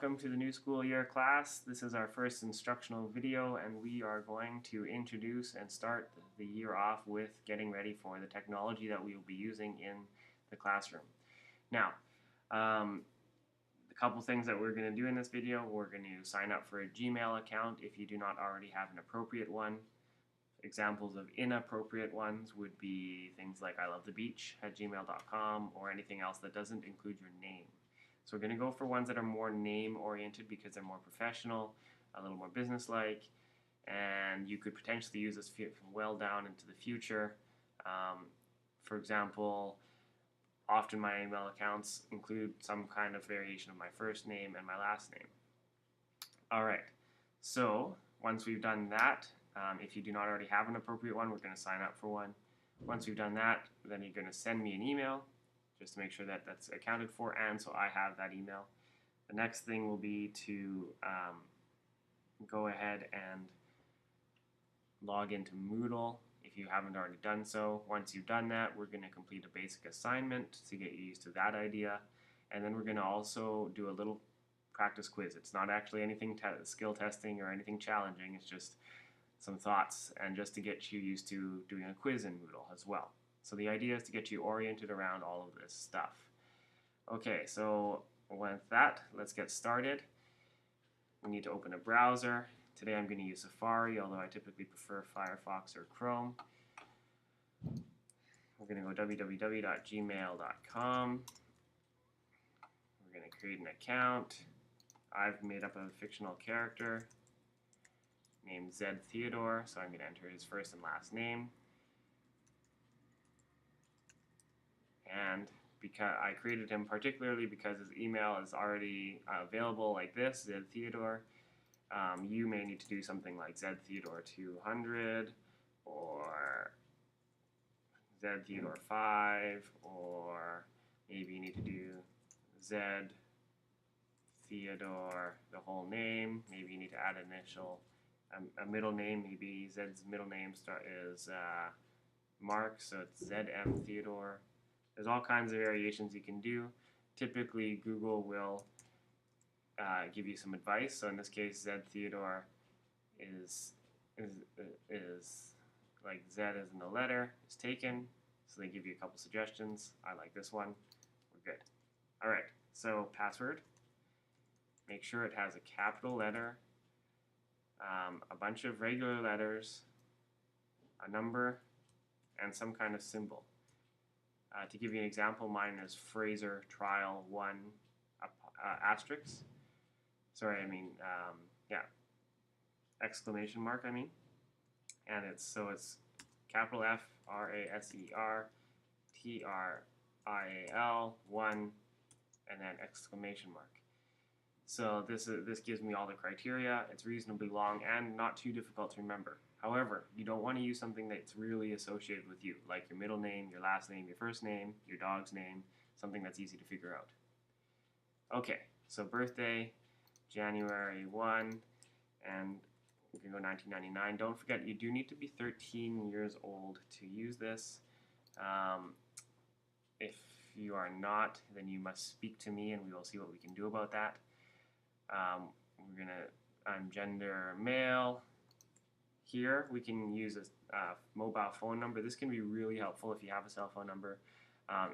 welcome to the new school year class. This is our first instructional video and we are going to introduce and start the year off with getting ready for the technology that we will be using in the classroom. Now, a couple things that we're going to do in this video. We're going to sign up for a Gmail account if you do not already have an appropriate one. Examples of inappropriate ones would be things like ilovethebeach@gmail.com or anything else that doesn't include your name. So we're going to go for ones that are more name-oriented because they're more professional, a little more business-like, and you could potentially use this well down into the future. For example, often my email accounts include some kind of variation of my first name and my last name. Alright, so once we've done that, if you do not already have an appropriate one, we're going to sign up for one. Once we've done that, then you're going to send me an email just to make sure that that's accounted for, and so I have that email. The next thing will be to go ahead and log into Moodle if you haven't already done so. Once you've done that, we're going to complete a basic assignment to get you used to that idea, and then we're going to also do a little practice quiz. It's not actually anything skill testing or anything challenging, it's just some thoughts and just to get you used to doing a quiz in Moodle as well. So the idea is to get you oriented around all of this stuff. Okay, so with that, let's get started. We need to open a browser. Today I'm going to use Safari, although I typically prefer Firefox or Chrome. We're going to go www.gmail.com. We're going to create an account. I've made up a fictional character named Zed Theodore, so I'm going to enter his first and last name. And because I created him particularly because his email is already available like this, Zed Theodore. You may need to do something like Zed Theodore 200 or Zed Theodore 5, or maybe you need to do Zed Theodore the whole name. Maybe you need to add an initial, a middle name. Maybe Zed's middle name is Mark, so it's ZM Theodore. There's all kinds of variations you can do. Typically, Google will give you some advice. So in this case, Zed Theodore is like Z as in the letter is taken. So they give you a couple suggestions. I like this one. We're good. All right. So password. Make sure it has a capital letter, a bunch of regular letters, a number, and some kind of symbol. To give you an example, mine is Fraser Trial 1 asterisk. Sorry, I mean, yeah, exclamation mark, I mean. And it's capital F RASER TRIAL 1 and then exclamation mark. So this gives me all the criteria. It's reasonably long and not too difficult to remember. However, you don't want to use something that's really associated with you, like your middle name, your last name, your first name, your dog's name, something that's easy to figure out. Okay, so birthday, January 1, and we can go 1999. Don't forget, you do need to be 13 years old to use this. If you are not, then you must speak to me and we will see what we can do about that. I'm gender male. Here we can use a mobile phone number. This can be really helpful if you have a cell phone number,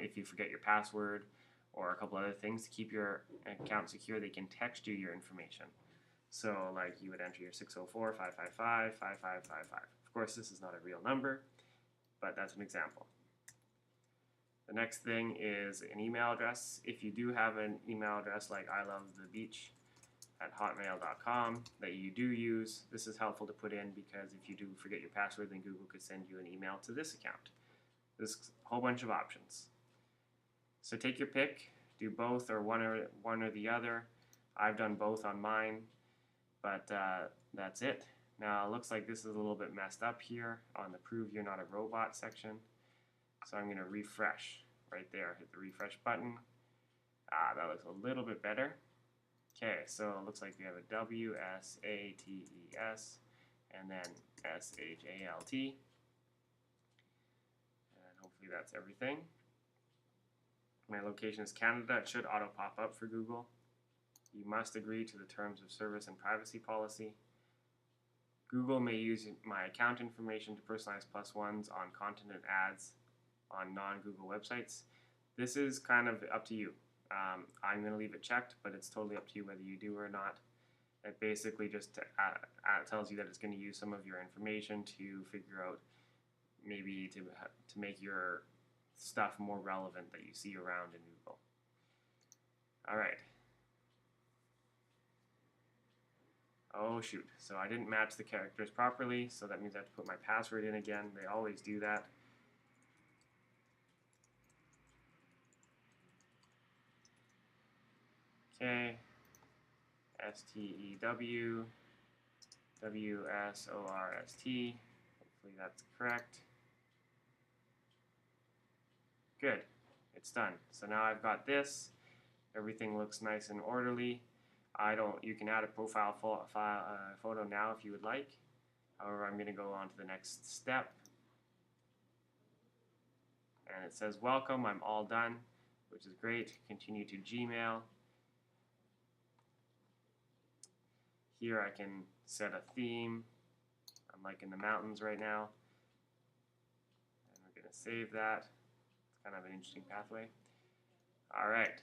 if you forget your password or a couple other things to keep your account secure. They can text you your information. So like you would enter your 604-555-5555. Of course this is not a real number, but that's an example. The next thing is an email address. If you do have an email address like ilovethebeach@hotmail.com that you do use, this is helpful to put in because if you do forget your password, then Google could send you an email to this account. There's a whole bunch of options. So take your pick, do both or one or the other. I've done both on mine, but that's it. Now it looks like this is a little bit messed up here on the Prove You're Not a Robot section. So I'm going to refresh right there. Hit the refresh button. That looks a little bit better. Okay, so it looks like we have a WSATES and then SHALT. And hopefully that's everything. My location is Canada. It should auto pop up for Google. You must agree to the terms of service and privacy policy. Google may use my account information to personalize +1s on content and ads on non-Google websites. This is kind of up to you. I'm going to leave it checked, but it's totally up to you whether you do or not. It basically just tells you that it's going to use some of your information to figure out maybe to make your stuff more relevant that you see around in Google. All right. Oh shoot, so I didn't match the characters properly, so that means I have to put my password in again. They always do that. Okay, STEW WSORST. Hopefully that's correct. Good, it's done. So now I've got this. Everything looks nice and orderly. You can add a profile photo now if you would like. However, I'm going to go on to the next step. And it says welcome, I'm all done, which is great. Continue to Gmail. Here I can set a theme. I'm like in the mountains right now. And we're going to save that. It's kind of an interesting pathway. All right,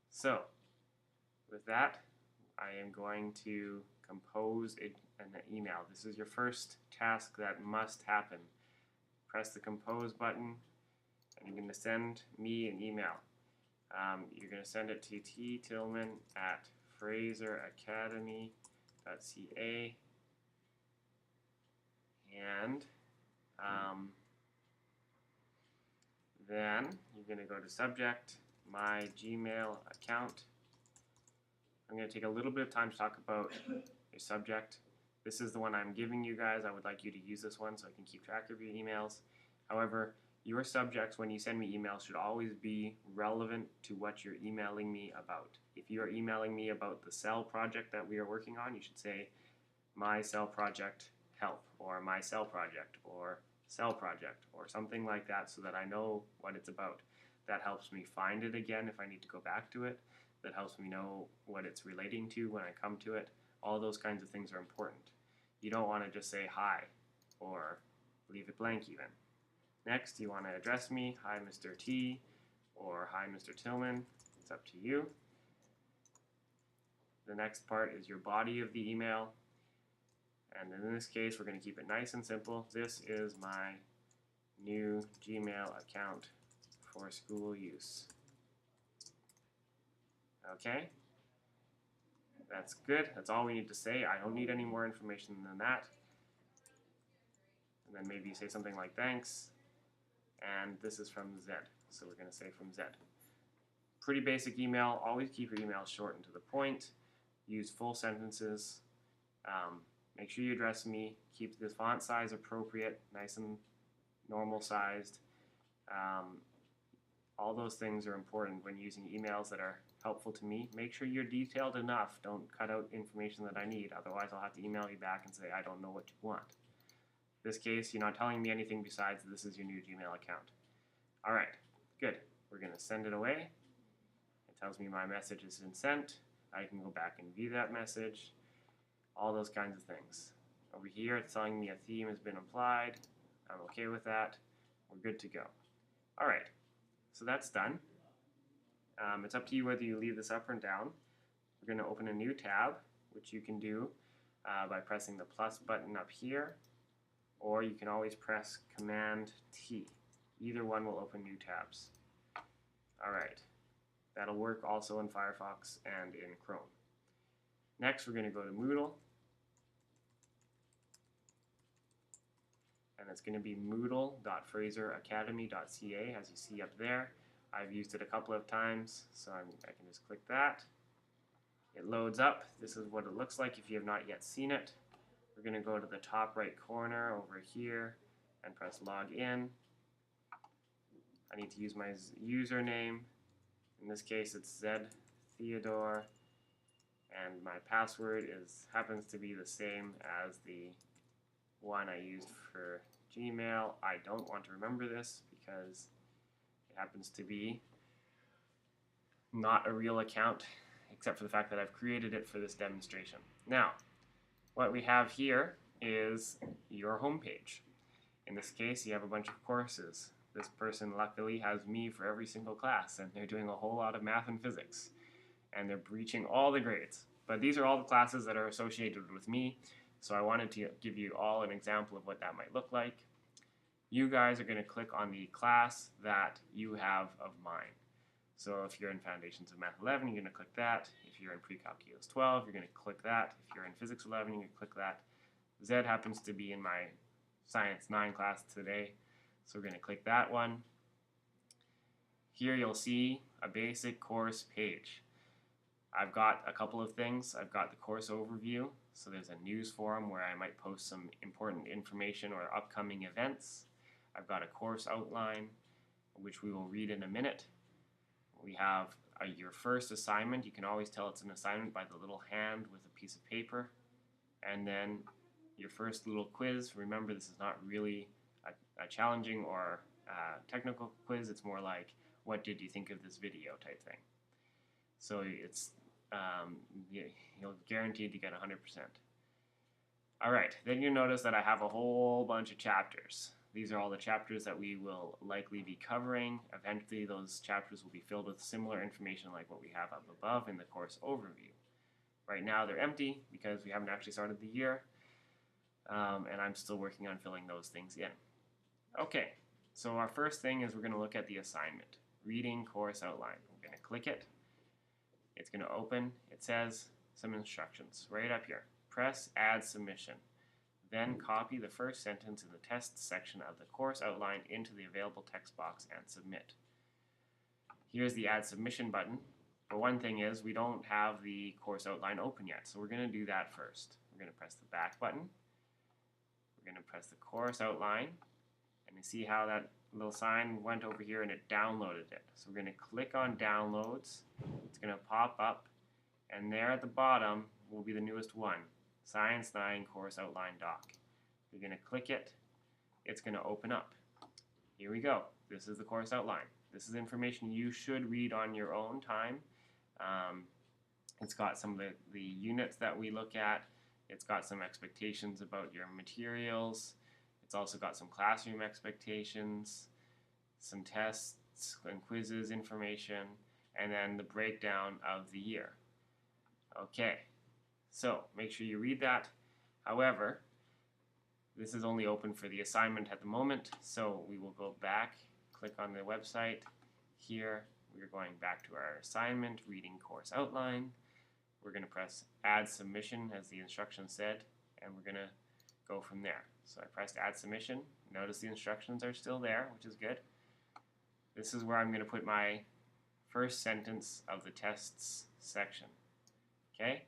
so with that, I am going to compose an email. This is your first task that must happen. Press the compose button and you're going to send me an email. You're going to send it to ttillman@fraseracademy.ca and then you're going to go to subject, my Gmail account. I'm going to take a little bit of time to talk about your subject. This is the one I'm giving you guys. I would like you to use this one so I can keep track of your emails. However, your subjects, when you send me emails, should always be relevant to what you're emailing me about. If you're emailing me about the cell project that we are working on, you should say my cell project help, or my cell project, or cell project, or something like that, so that I know what it's about. That helps me find it again if I need to go back to it. That helps me know what it's relating to when I come to it. All those kinds of things are important. You don't want to just say hi or leave it blank even. Next, you want to address me, hi Mr. T, or hi Mr. Tillman. It's up to you. The next part is your body of the email. And in this case, we're going to keep it nice and simple. This is my new Gmail account for school use. Okay, that's good. That's all we need to say. I don't need any more information than that. And then maybe say something like thanks. And this is from Zed. So we're going to say from Zed. Pretty basic email. Always keep your emails short and to the point. Use full sentences. Make sure you address me. Keep the font size appropriate, nice and normal sized. All those things are important when using emails that are helpful to me. Make sure you're detailed enough. Don't cut out information that I need. Otherwise, I'll have to email you back and say, I don't know what you want. In this case, you're not telling me anything besides this is your new Gmail account. All right, good. We're going to send it away. It tells me my message has been sent. I can go back and view that message. All those kinds of things. Over here, it's telling me a theme has been applied. I'm okay with that. We're good to go. All right. So that's done. It's up to you whether you leave this up or down. We're going to open a new tab, which you can do by pressing the plus button up here, or you can always press Command T. Either one will open new tabs. All right. That'll work also in Firefox and in Chrome. Next, we're going to go to Moodle. And it's going to be moodle.fraseracademy.ca, as you see up there. I've used it a couple of times, so I can just click that. It loads up. This is what it looks like if you have not yet seen it. We're going to go to the top right corner over here and press log in. I need to use my username. In this case, it's Zed Theodore, and my password happens to be the same as the one I used for Gmail. I don't want to remember this because it happens to be not a real account. except for the fact that I've created it for this demonstration. Now, what we have here is your home page. In this case, you have a bunch of courses. This person luckily has me for every single class, and they're doing a whole lot of math and physics, and they're breaching all the grades. But these are all the classes that are associated with me, so I wanted to give you all an example of what that might look like. You guys are going to click on the class that you have of mine. So if you're in Foundations of Math 11, you're going to click that. If you're in Pre-Calculus 12, you're going to click that. If you're in Physics 11, you're going to click that. Z happens to be in my Science 9 class today, so we're going to click that one. Here you'll see a basic course page. I've got a couple of things. I've got the course overview, so there's a news forum where I might post some important information or upcoming events. I've got a course outline, which we will read in a minute. We have your first assignment. You can always tell it's an assignment by the little hand with a piece of paper. And then your first little quiz. Remember, this is not really a challenging or technical quiz. It's more like, what did you think of this video type thing. So it's you'll guaranteed to get 100%. All right, then you notice that I have a whole bunch of chapters. These are all the chapters that we will likely be covering. Eventually, those chapters will be filled with similar information like what we have up above in the course overview. Right now, they're empty because we haven't actually started the year, and I'm still working on filling those things in. Okay, so our first thing is we're going to look at the assignment, reading course outline. We're going to click it. It's going to open. It says some instructions right up here. Press Add Submission. Then copy the first sentence in the test section of the course outline into the available text box and submit. Here's the Add Submission button. But one thing is we don't have the course outline open yet, so we're going to do that first. We're going to press the back button. We're going to press the course outline, and you see how that little sign went over here and it downloaded it. So we're going to click on Downloads. It's going to pop up, and there at the bottom will be the newest one. Science 9 Course Outline Doc. You're going to click it. It's going to open up. Here we go. This is the course outline. This is information you should read on your own time. It's got some of the units that we look at. It's got some expectations about your materials. It's also got some classroom expectations, some tests and quizzes information, and then the breakdown of the year. Okay. So make sure you read that. However, this is only open for the assignment at the moment, so we will go back, click on the website. Here, we're going back to our assignment, reading course outline. We're going to press Add Submission, as the instructions said, and we're going to go from there. So I pressed Add Submission. Notice the instructions are still there, which is good. This is where I'm going to put my first sentence of the tests section. Okay?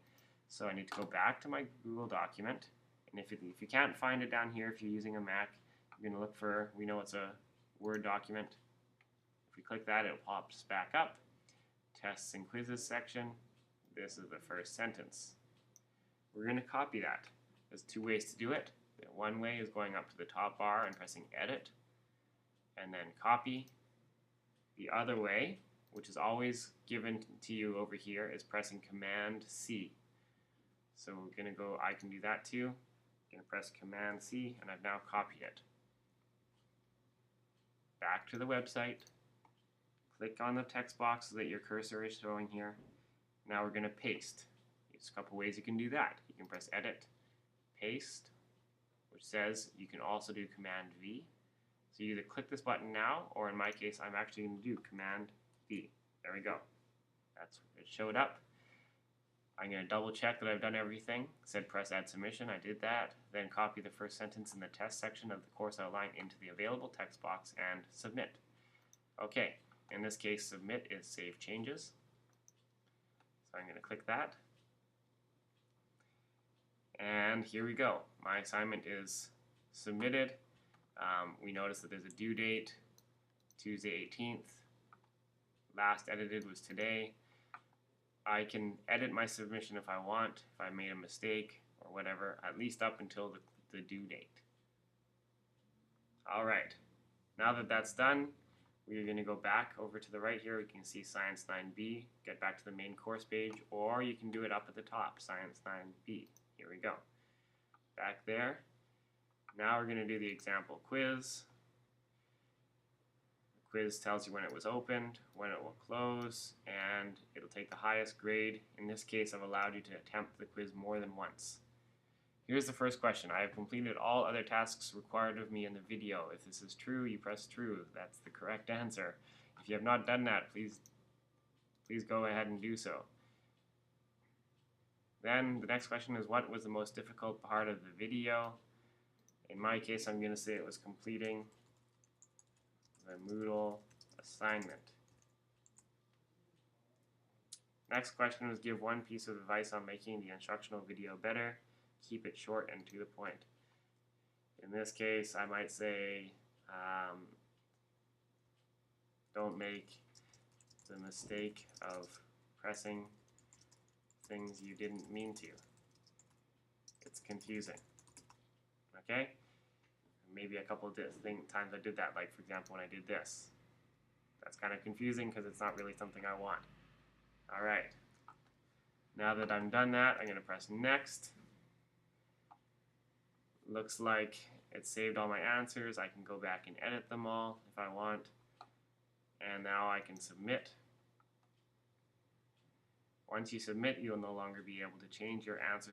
So I need to go back to my Google document, and if you can't find it down here, if you're using a Mac, you're going to look for, we know it's a Word document. If we click that, it pops back up. Tests and quizzes section. This is the first sentence. We're going to copy that. There's two ways to do it. One way is going up to the top bar and pressing Edit, and then Copy. The other way, which is always given to you over here, is pressing Command C. So we're going to go, I can do that too. I'm going to press Command C, and I've now copied it. Back to the website. Click on the text box that your cursor is showing here. Now we're going to paste. There's a couple ways you can do that. You can press Edit, Paste, which says you can also do Command V. So you either click this button now, or in my case, I'm actually going to do Command V. There we go. That's it showed up. I'm going to double check that I've done everything. It said press Add Submission. I did that. Then copy the first sentence in the test section of the course outline into the available text box and submit. Okay, in this case, submit is save changes. So I'm going to click that. And here we go. My assignment is submitted. We notice that there's a due date, Tuesday 18th. Last edited was today. I can edit my submission if I want, if I made a mistake or whatever, at least up until the due date. All right, now that that's done, we're going to go back over to the right here. We can see Science 9B, get back to the main course page, or you can do it up at the top, Science 9B. Here we go. Back there. Now we're going to do the example quiz. The quiz tells you when it was opened, when it will close, and it'll take the highest grade. In this case, I've allowed you to attempt the quiz more than once. Here's the first question. I have completed all other tasks required of me in the video. If this is true, you press true. That's the correct answer. If you have not done that, please go ahead and do so. Then the next question is, what was the most difficult part of the video? In my case, I'm going to say it was completing the Moodle assignment. Next question was, give one piece of advice on making the instructional video better. Keep it short and to the point. In this case, I might say, don't make the mistake of pressing things you didn't mean to. It's confusing. Okay? Maybe a couple of times I did that, like for example when I did this. That's kind of confusing because it's not really something I want. Alright. Now that I'm done that, I'm going to press next. Looks like it saved all my answers. I can go back and edit them all if I want. And now I can submit. Once you submit, you'll no longer be able to change your answers.